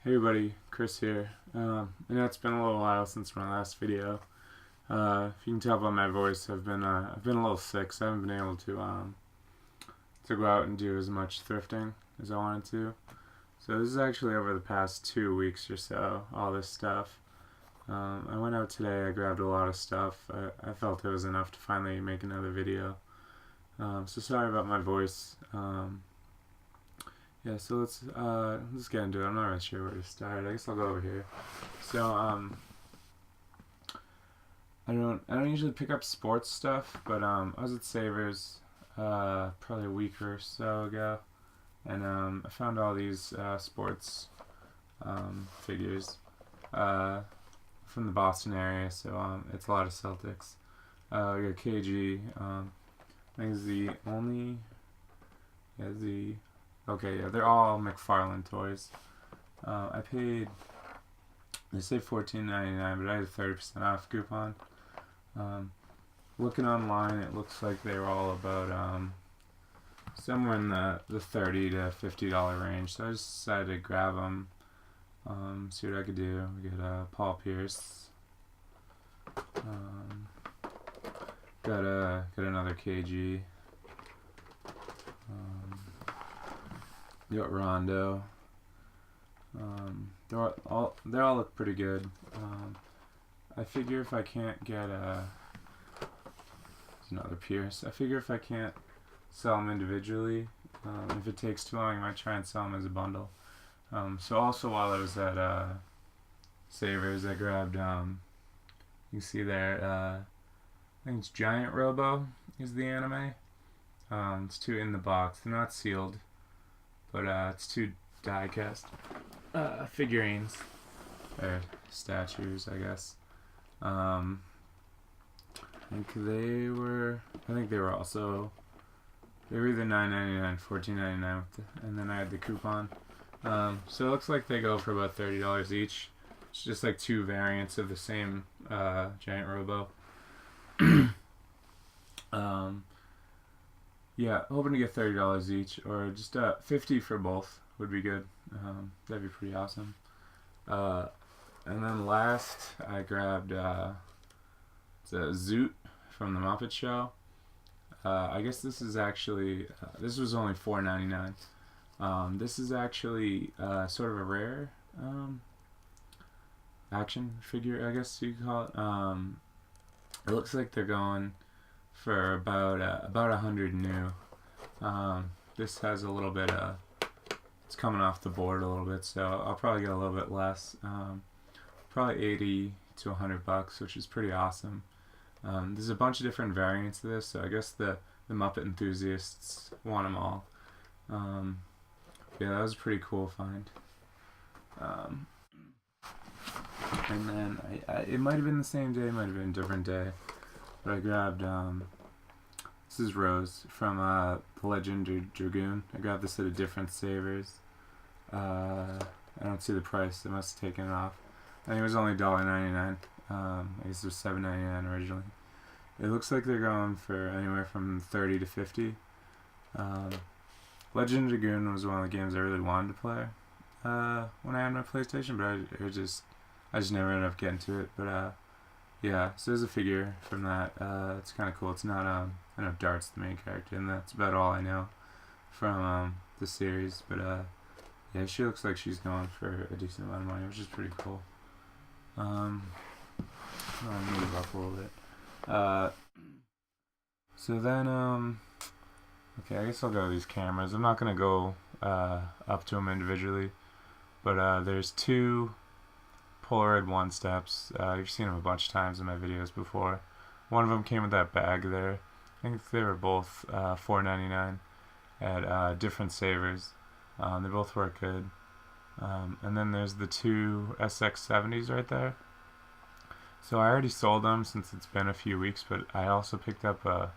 Hey everybody, Chris here. I know it's been a little while since my last video. If you can tell by my voice, I've been a little sick, so I haven't been able to go out and do as much thrifting as I wanted to. So this is actually over the past 2 weeks or so, all this stuff. I went out today, I grabbed a lot of stuff. I felt it was enough to finally make another video. So sorry about my voice. Yeah, so let's get into it. I'm not really sure where to start. I guess I'll go over here. So I don't usually pick up sports stuff, but I was at Savers probably a week or so ago, and I found all these sports figures from the Boston area. So it's a lot of Celtics. We got KG. I think is the only. Okay, yeah, they're all McFarlane toys. I paid, they say $14.99, but I had a 30% off coupon. Looking online, it looks like they were all about somewhere in the $30 to $50 range. So I just decided to grab them, see what I could do. We got Paul Pierce. Got another KG. You got Rondo. They all look pretty good. I figure if I can't get there's another Pierce. I figure if I can't sell them individually, if it takes too long, I might try and sell them as a bundle. So also while I was at Savers, I grabbed you can see there. I think it's Giant Robo is the anime. It's two in the box. They're not sealed. But it's two Diecast figurines, or statues, I guess. I think they were also, they were either $9.99, $14.99, and then I had the coupon. So it looks like they go for about $30 each. It's just like two variants of the same Giant Robo. Yeah, hoping to get $30 each, or just $50 for both would be good. That'd be pretty awesome. And then last, I grabbed it's a Zoot from the Muppet Show. I guess this is actually this was only $4.99. This is actually sort of a rare action figure, I guess you could call it. It looks like they're going for about 100 new. This has a little bit it's coming off the board a little bit, so I'll probably get a little bit less. Probably 80 to $100, which is pretty awesome. There's a bunch of different variants of this, so I guess the Muppet enthusiasts want them all. Yeah, that was a pretty cool find. And then it might have been the same day, it might have been a different day. But I grabbed, this is Rose from the Legend Dragoon. I grabbed this at a different Savers. I don't see the price, they must have taken it off. I think it was only $1.99. I guess it was $7.99 originally. It looks like they're going for anywhere from $30 to $50. Legend Dragoon was one of the games I really wanted to play when I had my PlayStation, but I just never ended up getting to it. But yeah, so there's a figure from that. It's kind of cool. It's not, I know Dart's the main character, and that's about all I know from the series. But yeah, she looks like she's going for a decent amount of money, which is pretty cool. I'll move up a little bit. So then, okay, I guess I'll go to these cameras. I'm not going to go up to them individually, but there's two Polaroid One Steps. You've seen them a bunch of times in my videos before. One of them came with that bag there. I think they were both $4.99 at different Savers. They both work good. And then there's the two SX70s right there. So I already sold them since it's been a few weeks, but I also picked up a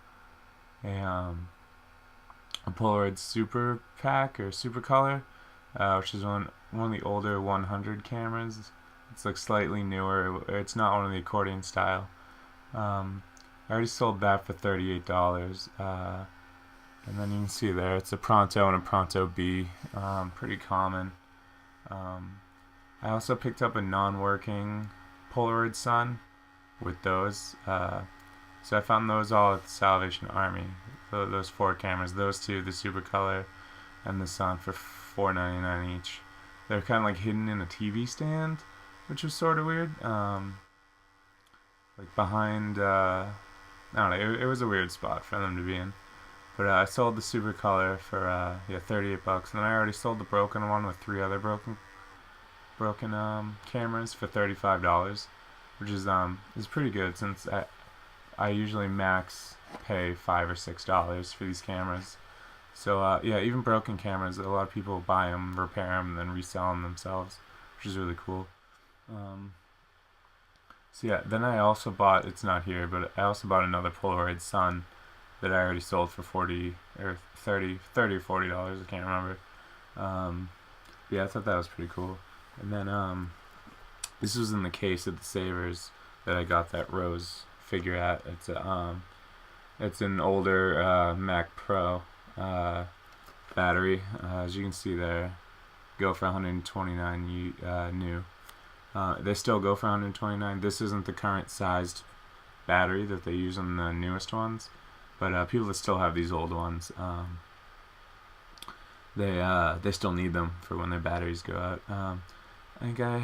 Polaroid Super Pack or Super Color, which is one of the older 100 cameras. It's like slightly newer. It's not one of the accordion style. I already sold that for $38. And then you can see there, it's a Pronto and a Pronto B. Pretty common. I also picked up a non-working Polaroid Sun with those. So I found those all at the Salvation Army. So those 4 cameras, those 2, the Super Color and the Sun, for $4.99 each. They're kind of like hidden in a TV stand, which was sort of weird. Like behind, I don't know, it was a weird spot for them to be in. But I sold the Super Color for $38, and then I already sold the broken one with 3 other broken cameras for $35, which is pretty good, since I usually max pay $5 or $6 for these cameras. So yeah, even broken cameras, a lot of people buy them, repair them, and then resell them themselves, which is really cool. So yeah, then I also bought, it's not here, but I also bought another Polaroid Sun that I already sold for $40 or $30 or $40, I can't remember. Yeah, I thought that was pretty cool. And then this was in the case of the Savers that I got that rose figure at. It's an older Mac Pro battery. As you can see there, go for $129 new. They still go for $129. This isn't the current sized battery that they use on the newest ones, but people that still have these old ones, they still need them for when their batteries go out. I think I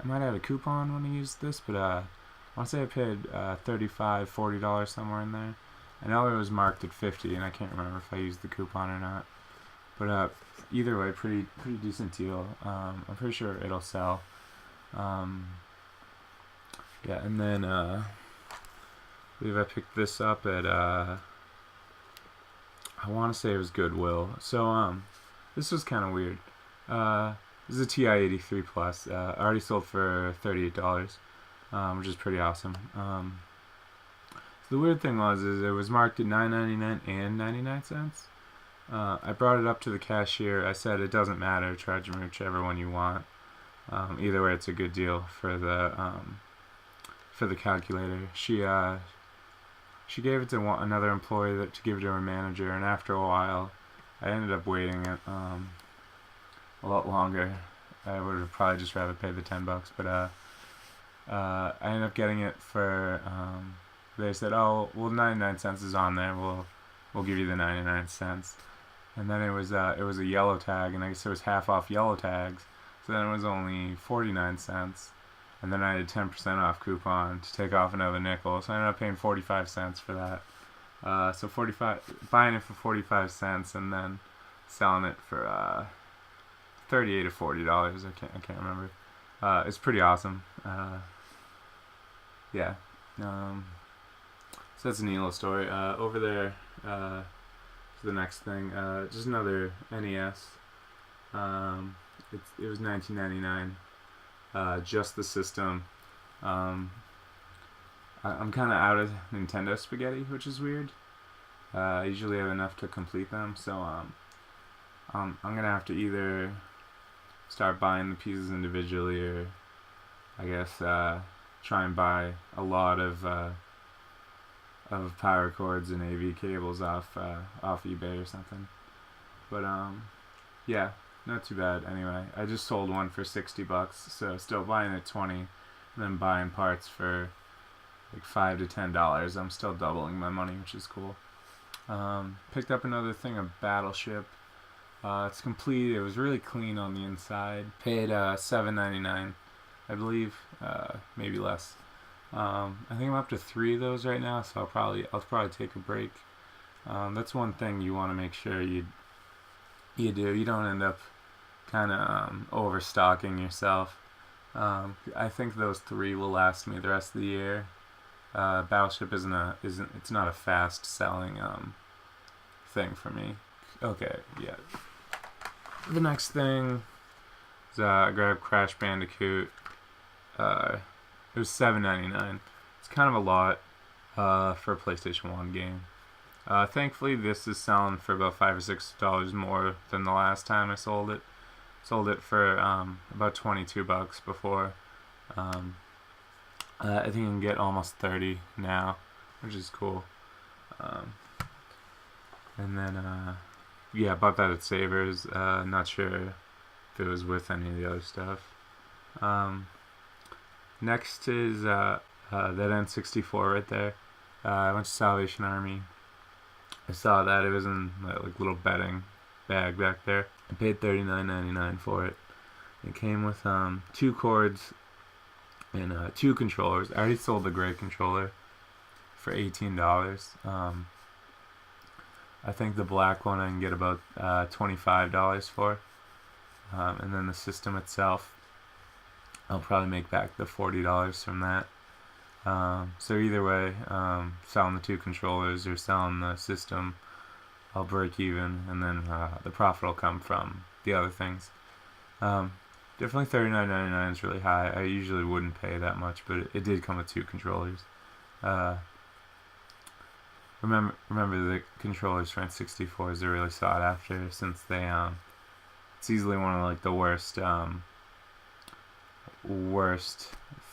might have had a coupon when I used this, but I want to say I paid $35, $40 somewhere in there. I know it was marked at $50, and I can't remember if I used the coupon or not. But either way, pretty decent deal. I'm pretty sure it'll sell. Yeah, and then I believe I picked this up at I want to say it was Goodwill. So this was kind of weird. This is a TI-83 Plus. I already sold for $38, which is pretty awesome. So the weird thing was it was marked at $9.99 and 99 cents. I brought it up to the cashier. I said it doesn't matter. Charge me whichever one you want. Either way, it's a good deal for the calculator. She gave it to another employee to give it to her manager, and after a while, I ended up waiting it a lot longer. I would have probably just rather paid the $10, but I ended up getting it for. They said, "Oh, well, 99 cents is on there. We'll give you the 99 cents." And then it was a yellow tag, and I guess it was half off yellow tags. So then it was only 49 cents. And then I had a 10% off coupon to take off another nickel. So I ended up paying 45 cents for that. So buying it for 45 cents and then selling it for $38 or $40. I can't remember. It's pretty awesome. Yeah. So that's a neat little story. Over there, the next thing, just another NES. It was $19.99. Just the system. I'm kind of out of Nintendo spaghetti, which is weird. I usually have enough to complete them, so I'm gonna have to either start buying the pieces individually, or I guess try and buy a lot of power cords and AV cables off eBay or something. But yeah. Not too bad. Anyway, I just sold one for $60, so still buying at $20, and then buying parts for like $5 to $10. I'm still doubling my money, which is cool. Picked up another thing of Battleship. It's complete. It was really clean on the inside. Paid $7.99, I believe, maybe less. I think I'm up to 3 of those right now, so I'll probably take a break. That's one thing you want to make sure you do. You don't end up kind of overstocking yourself. I think those 3 will last me the rest of the year. Battleship it's not a fast selling thing for me. Okay, yeah. The next thing is I grabbed Crash Bandicoot. It was $7.99. It's kind of a lot for a PlayStation 1 game. Thankfully, this is selling for about $5 or $6 more than the last time I sold it. Sold it for about $22 before. I think you can get almost 30 now, which is cool. And then yeah, I bought that at Savers. Not sure if it was with any of the other stuff. Next is that N64 right there. I went to Salvation Army. I saw that it was in that like little bedding bag back there. I paid $39.99 for it. It came with 2 cords and 2 controllers. I already sold the gray controller for $18. I think the black one I can get about $25 for. And then the system itself, I'll probably make back the $40 from that. So either way, selling the 2 controllers or selling the system, I'll break even, and then the profit will come from the other things. Definitely $39.99 is really high. I usually wouldn't pay that much, but it did come with 2 controllers. Remember the controllers for N64s are really sought after, since they it's easily one of like the worst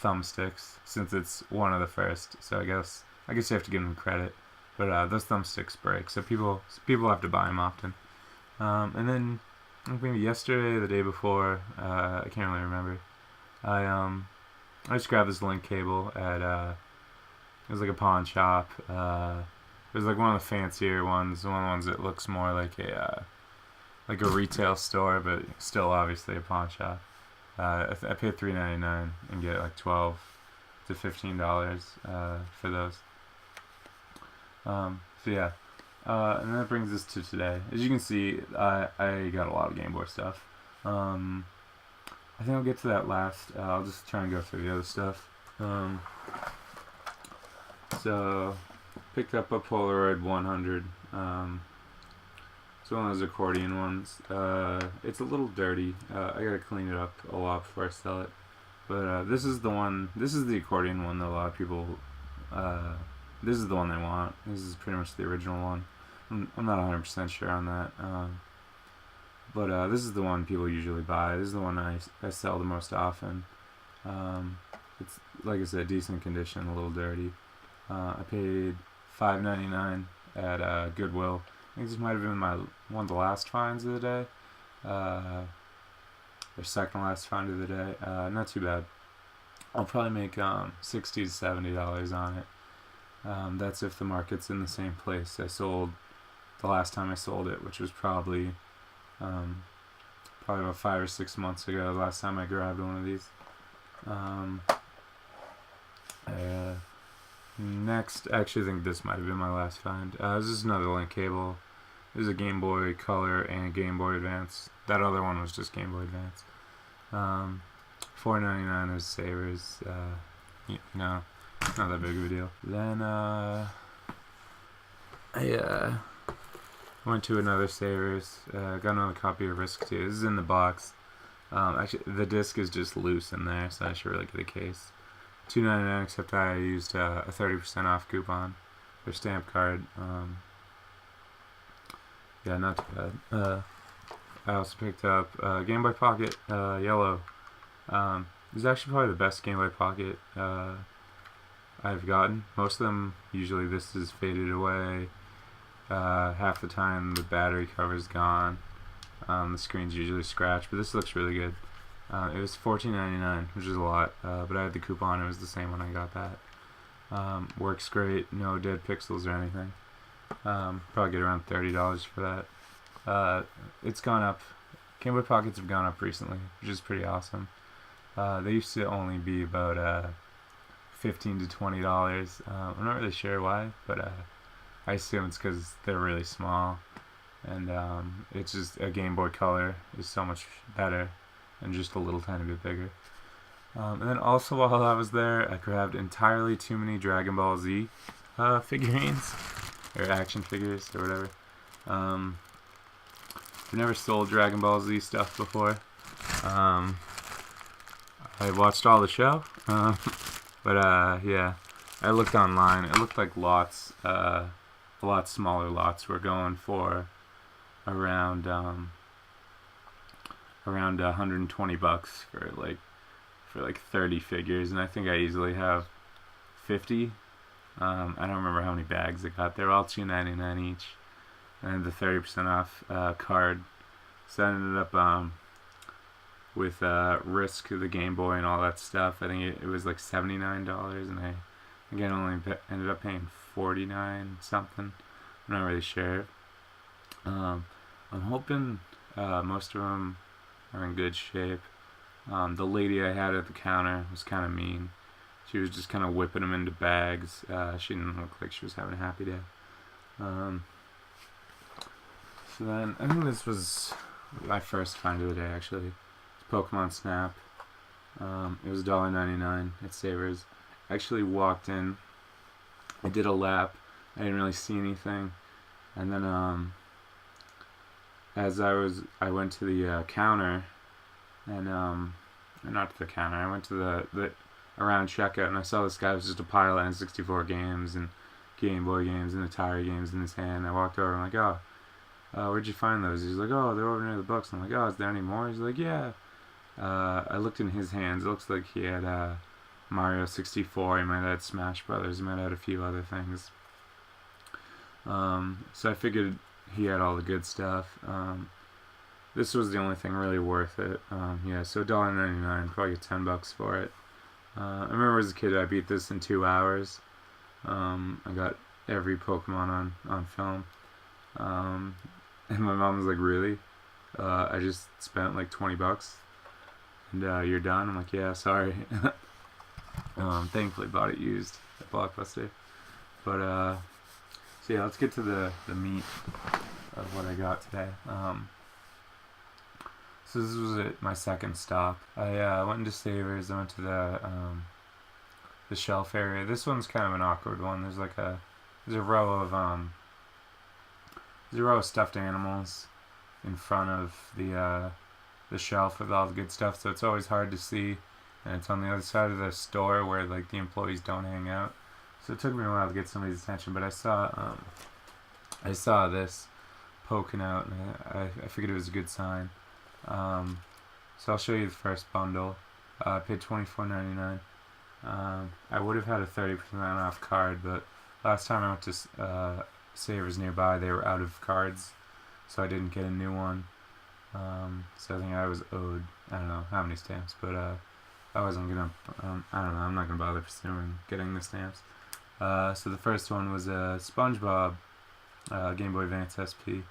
thumbsticks, since it's one of the first. So I guess you have to give them credit, but those thumbsticks break, so people have to buy them often. And then maybe yesterday, or the day before, I can't really remember. I just grabbed this link cable at it was like a pawn shop. It was like one of the fancier ones, one of the ones that looks more like a retail store, but still obviously a pawn shop. I paid $3.99 and get like $12 to $15 for those. So yeah, and that brings us to today. As you can see, I got a lot of Game Boy stuff. I think I'll get to that last. I'll just try and go through the other stuff. So picked up a Polaroid 100. It's one of those accordion ones. It's a little dirty. I gotta clean it up a lot before I sell it. But this is the one. This is the accordion one that a lot of people. This is the one they want. This is pretty much the original one. I'm not 100% sure on that. But this is the one people usually buy. This is the one I sell the most often. It's, like I said, decent condition, a little dirty. I paid $5.99 at Goodwill. I think this might have been one of the last finds of the day. Or second last find of the day. Not too bad. I'll probably make $60 to $70 on it. That's if the market's in the same place I sold the last time I sold it, which was probably about 5 or 6 months ago. The last time I grabbed one of these. Next, I actually think this might have been my last find. This is another link cable. This is a Game Boy Color and Game Boy Advance. That other one was just Game Boy Advance. $4.99 is Savers. Not that big of a deal. Then I went to another Savers. Got another copy of Risk 2. This is in the box. Actually, the disc is just loose in there, so I should really get a case. $2.99, except I used a 30% off coupon or stamp card. Yeah, not too bad. I also picked up Game Boy Pocket Yellow. This is actually probably the best Game Boy Pocket I've gotten. Most of them, usually this is faded away. Half the time the battery cover's gone. The screen's usually scratched, but this looks really good. It was $14.99, which is a lot, but I had the coupon. It was the same when I got that. Works great, no dead pixels or anything. Probably get around $30 for that. It's gone up. Game Boy Pockets have gone up recently, which is pretty awesome. They used to only be about $15 to $20. I'm not really sure why, but I assume it's because they're really small, and it's just a Game Boy Color is so much better and just a little tiny bit bigger. And then also while I was there, I grabbed entirely too many Dragon Ball Z figurines, or action figures, or whatever. I've never sold Dragon Ball Z stuff before. I watched all the show, but yeah, I looked online. It looked like lots, a lot smaller lots were going for around $120 for like 30 figures, and I think I easily have 50. I don't remember how many bags I got. They're all $2.99 each, and the 30% off card. So I ended up with Risk, the Game Boy, and all that stuff. I think it was like $79, and I again only ended up paying 49 something. I'm not really sure. I'm hoping most of them are in good shape. The lady I had at the counter was kind of mean. She was just kind of whipping them into bags. She didn't look like she was having a happy day. So then, I think this was my first find of the day, actually. It's Pokemon Snap. It was $1.99 at Savers. I actually walked in. I did a lap. I didn't really see anything. And then, as I went to the counter, and not to the counter. I went to the around checkout, and I saw this guy with just a pile of N64 games and Game Boy games and Atari games in his hand. I walked over. I'm like, oh. Where'd you find those? He's like, oh, they're over near the books. I'm like, oh, is there any more? He's like, yeah. I looked in his hands. It looks like he had Mario 64. He might have had Smash Brothers. He might have had a few other things. So I figured he had all the good stuff. This was the only thing really worth it. Yeah, so $1.99, probably get $10 for it. I remember as a kid I beat this in 2 hours. I got every Pokemon on film. And my mom was like, really? I just spent like $20 and you're done? I'm like, yeah, sorry. Thankfully bought it used at Blockbuster. But so yeah, let's get to the meat of what I got today. So this was my second stop. I went into Savers. I went to the shelf area. This one's kind of an awkward one. There's a row of stuffed animals in front of the shelf with all the good stuff, so it's always hard to see, and it's on the other side of the store where like the employees don't hang out. So it took me a while to get somebody's attention, but I saw this poking out, and I figured it was a good sign. So I'll show you the first bundle. I paid $24.99. I would have had a 30% off card, but last time I went to Savers nearby, they were out of cards, so I didn't get a new one. So I think I was owed, I don't know how many stamps, but I wasn't gonna, I don't know, I'm not gonna bother pursuing getting the stamps. So the first one was a SpongeBob Game Boy Advance SP.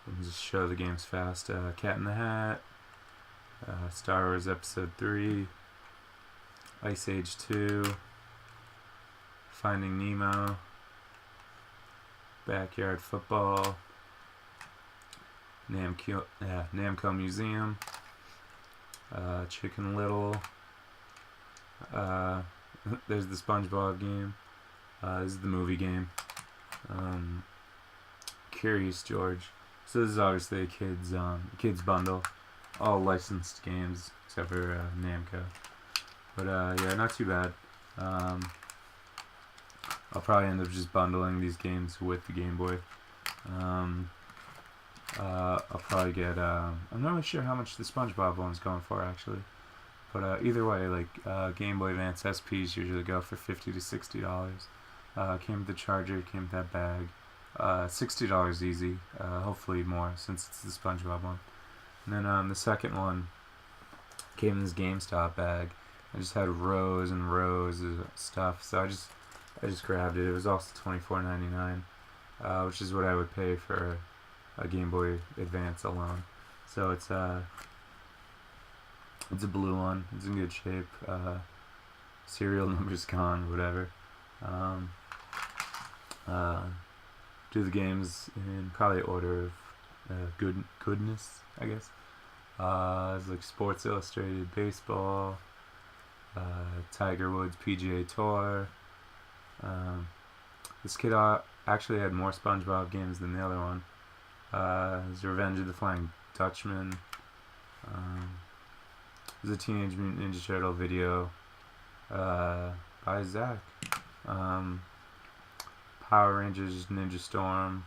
Let me just show the games fast. Cat in the Hat, Star Wars Episode 3, Ice Age 2, Finding Nemo, Backyard Football, Namco Museum, Chicken Little, there's the SpongeBob game, this is the movie game, Curious George. So this is obviously a kids bundle, all licensed games except for Namco. But yeah, not too bad. I'll probably end up just bundling these games with the Game Boy. I'll probably get, I'm not really sure how much the SpongeBob one's going for actually. But either way, like Game Boy Advance SPs usually go for $50 to $60. Came with the charger, came with that bag. $60 easy, hopefully more since it's the SpongeBob one. And then the second one came in this GameStop bag. I just had rows and rows of stuff, so I just grabbed it. It was also $24.99, which is what I would pay for a Game Boy Advance alone. So it's a blue one. It's in good shape. Serial number's gone, whatever. Do the games in probably order of goodness, I guess. It's like Sports Illustrated Baseball, Tiger Woods PGA Tour. This kid actually had more SpongeBob games than the other one. There's Revenge of the Flying Dutchman. There's a Teenage Mutant Ninja Turtle video by Zach. Power Rangers Ninja Storm,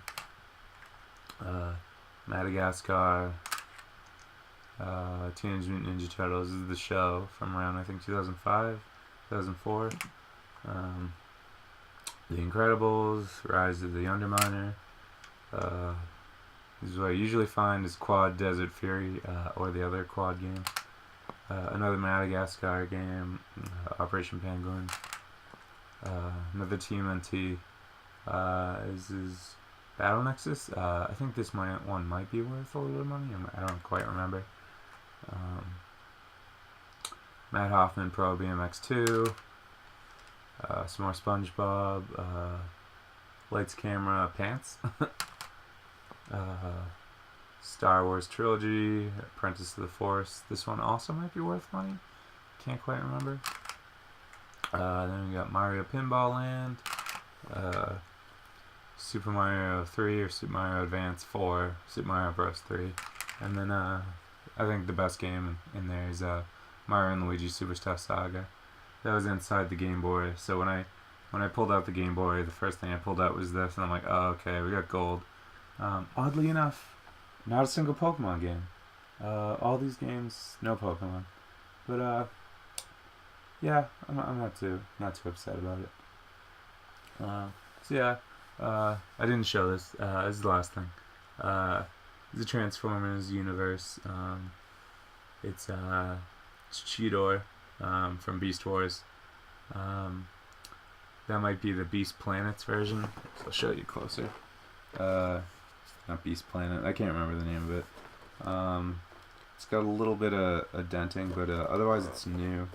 Madagascar, Teenage Mutant Ninja Turtles. This is the show from around, I think, 2005, 2004. The Incredibles, Rise of the Underminer, This is what I usually find is Quad Desert Fury, or the other quad game. Another Madagascar game, Operation Penguin. Another TMNT. This is Battle Nexus. I think this one might be worth a little bit of money. I don't quite remember. Matt Hoffman Pro BMX 2. Some more SpongeBob. Lights, Camera, Pants. Star Wars Trilogy. Apprentice of the Force. This one also might be worth money. Can't quite remember. Then we got Mario Pinball Land. Super Mario 3 or Super Mario Advance 4. Super Mario Bros. 3. And then I think the best game in there is Mario and Luigi Superstar Saga. That was inside the Game Boy. So when I pulled out the Game Boy, the first thing I pulled out was this, and I'm like, oh, okay, we got gold. Oddly enough, not a single Pokemon game. All these games, no Pokemon. But yeah, I'm not too upset about it. So yeah, I didn't show this. This is the last thing. The Transformers universe. It's Cheetor from Beast Wars. That might be the Beast Planets version. So I'll show you closer. Not Beast Planet. I can't remember the name of it. It's got a little bit of denting, but otherwise it's new.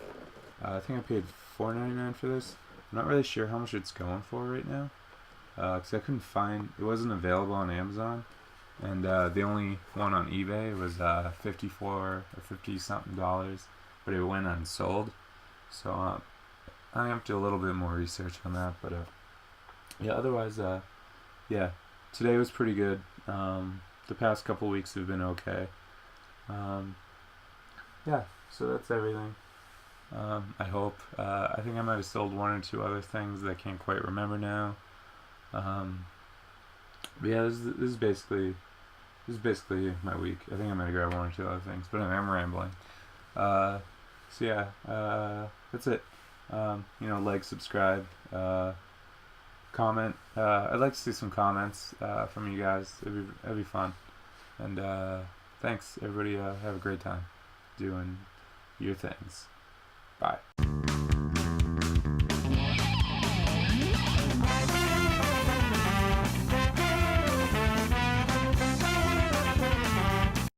I think I paid $4.99 for this. I'm not really sure how much it's going for right now, because I couldn't find. It wasn't available on Amazon, and the only one on eBay was $54 or $50 something, but it went unsold. So I have to do a little bit more research on that, but yeah. Otherwise, yeah. Today was pretty good. The past couple weeks have been okay. Yeah. So that's everything. I hope. I think I might have sold one or two other things that I can't quite remember now. But yeah, this is basically my week. I think I might have grabbed one or two other things, but I'm rambling. So yeah, that's it. Like, subscribe, comment. I'd like to see some comments from you guys. It'd be fun. And thanks, everybody. Have a great time doing your things. Bye.